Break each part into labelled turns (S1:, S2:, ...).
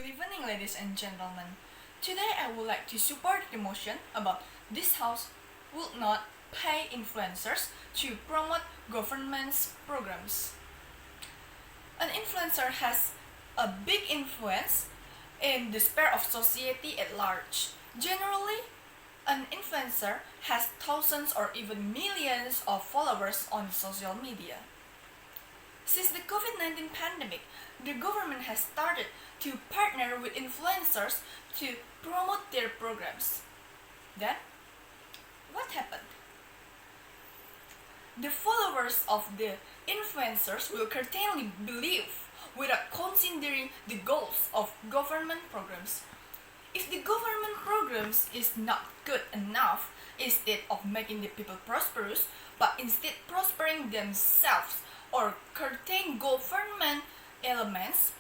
S1: Good evening, ladies and gentlemen. Today I would like to support the motion about this house would not pay influencers to promote government's programs. An influencer has a big influence in the sphere of society at large. Generally, an influencer has thousands or even millions of followers on social media. Since the COVID-19 pandemic, the government has started to partner with influencers to promote their programs. Then, what happened? The followers of the influencers will certainly believe without considering the goals of government programs. If the government programs is not good enough, instead of making the people prosperous, but instead prospering themselves or curtain government elements,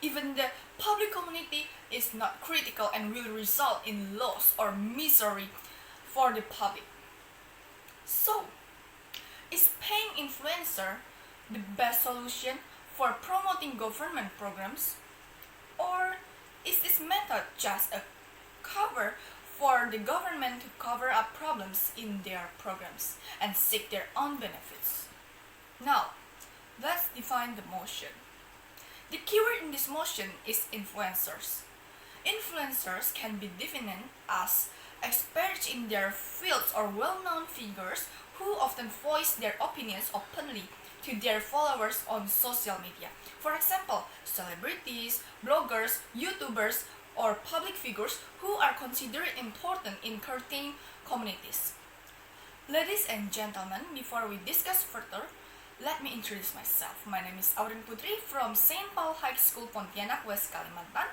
S1: even the public community is not critical and will result in loss or misery for the public. So, is paying influencer the best solution for promoting government programs? Or is this method just a cover for the government to cover up problems in their programs and seek their own benefits? Now, let's define the motion. The keyword in this motion is influencers. Influencers can be defined as experts in their fields or well-known figures who often voice their opinions openly to their followers on social media. For example, celebrities, bloggers, YouTubers, or public figures who are considered important in certain communities. Ladies and gentlemen, before we discuss further, let me introduce myself. My name is Aurin Putri from St. Paul High School, Pontianak, West Kalimantan.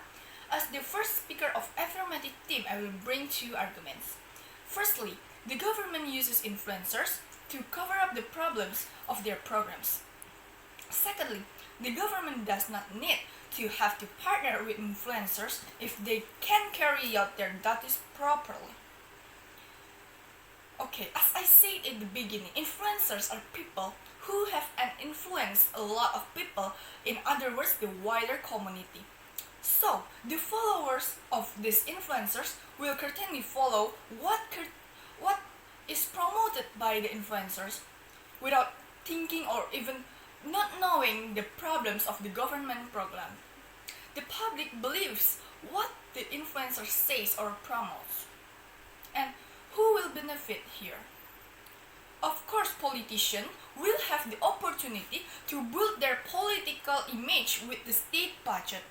S1: As the first speaker of affirmative team, I will bring two arguments. Firstly, the government uses influencers to cover up the problems of their programs. Secondly, the government does not need to have to partner with influencers if they can carry out their duties properly. Okay, as I said in the beginning, influencers are people who have an influence a lot of people, in other words, the wider community. So, the followers of these influencers will certainly follow what is promoted by the influencers without thinking or even not knowing the problems of the government program. The public believes what the influencer says or promotes. And who will benefit here? Of course, politicians will have the opportunity to build their political image with the state budget.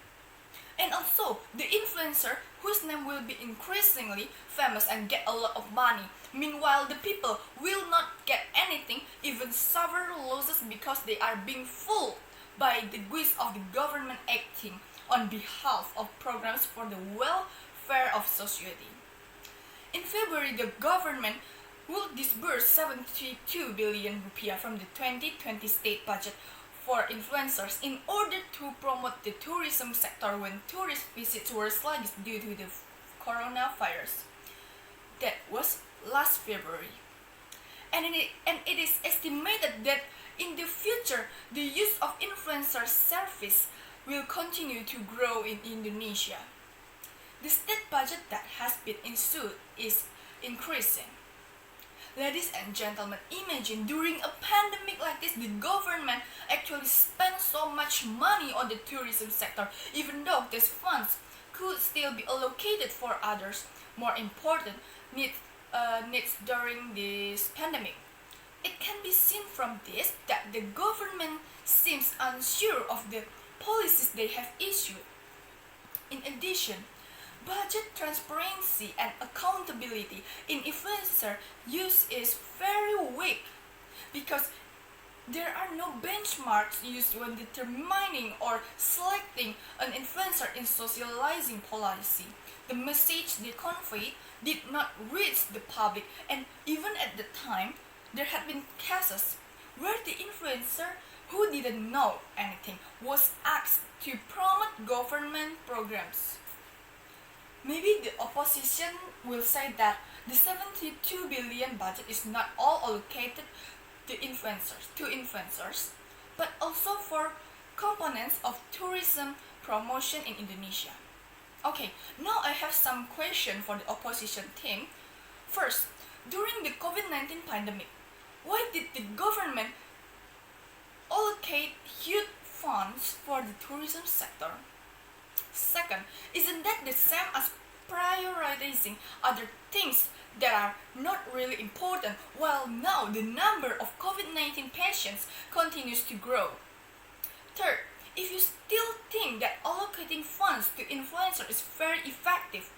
S1: And also, the influencer whose name will be increasingly famous and get a lot of money. Meanwhile, the people will not get anything, even suffer losses because they are being fooled by the guise of the government acting on behalf of programs for the welfare of society. In February, the government will disburse 72 billion rupiah from the 2020 state budget for influencers in order to promote the tourism sector when tourist visits were sluggish due to the coronavirus. That was last February. And it is estimated that in the future, the use of influencer service will continue to grow in Indonesia. The state budget that has been issued is increasing. Ladies and gentlemen, imagine during a pandemic like this, the government actually spends so much money on the tourism sector, even though these funds could still be allocated for others more important needs during this pandemic. It can be seen from this that the government seems unsure of the policies they have issued. In addition, budget transparency and accountability in influencer use is very weak because there are no benchmarks used when determining or selecting an influencer in socializing policy. The message they convey did not reach the public, and even at the time, there had been cases where the influencer who didn't know anything was asked to promote government programs. Maybe the opposition will say that the 72 billion budget is not all allocated to influencers, but also for components of tourism promotion in Indonesia. Okay, now I have some question for the opposition team. First, during the COVID-19 pandemic, why did the government allocate huge funds for the tourism sector? Second, isn't that the same as prioritizing other things that are not really important while now the number of COVID-19 patients continues to grow? Third, if you still think that allocating funds to influencers is very effective,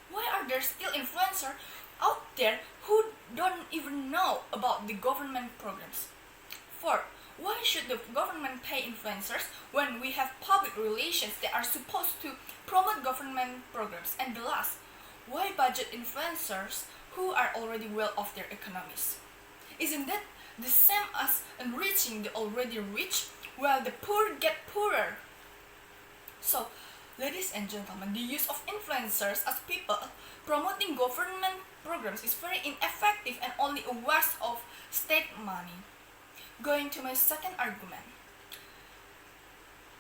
S1: why are there still influencers out there who don't even know about the government programs? Fourth, why should the government pay influencers when we have public relations that are supposed to promote government programs? And the last, why budget influencers who are already well off their economies? Isn't that the same as enriching the already rich while the poor get poorer? So, ladies and gentlemen, the use of influencers as people promoting government programs is very ineffective and only a waste of state money. Going to my second argument.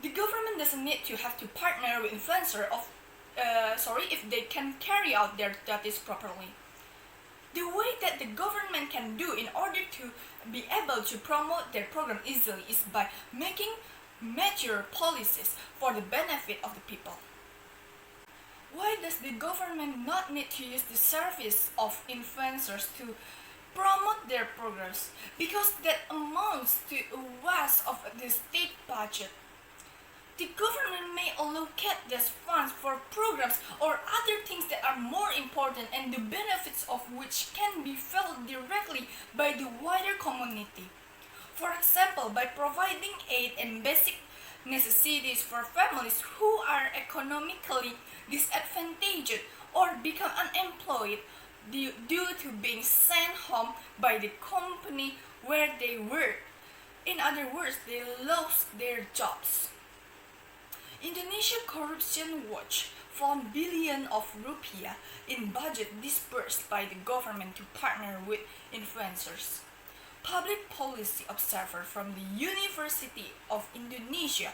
S1: The government doesn't need to have to partner with influencers if they can carry out their duties properly. The way that the government can do in order to be able to promote their program easily is by making mature policies for the benefit of the people. Why does the government not need to use the service of influencers to promote their programs? Because that amounts to a waste of the state budget. The government may allocate these funds for programs or other things that are more important and the benefits of which can be felt directly by the wider community. For example, by providing aid and basic necessities for families who are economically disadvantaged or become unemployed due to being sent home by the company where they work. In other words, they lost their jobs. Indonesia Corruption Watch found billions of rupiah in budget disbursed by the government to partner with influencers. Public policy observer from the University of Indonesia,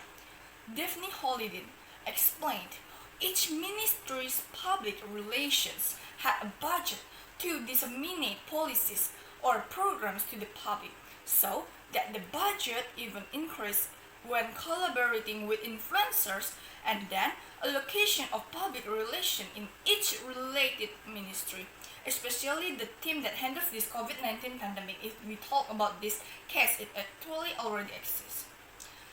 S1: Daphne Holidin, explained each ministry's public relations had a budget to disseminate policies or programs to the public, so that the budget even increased when collaborating with influencers, and then allocation of public relations in each related ministry, especially the team that handles this COVID-19 pandemic. If we talk about this case, it actually already exists.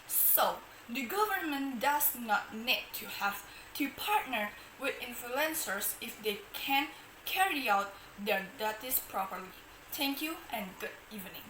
S1: So, the government does not need to have to partner with influencers if they can carry out their duties properly. Thank you and good evening.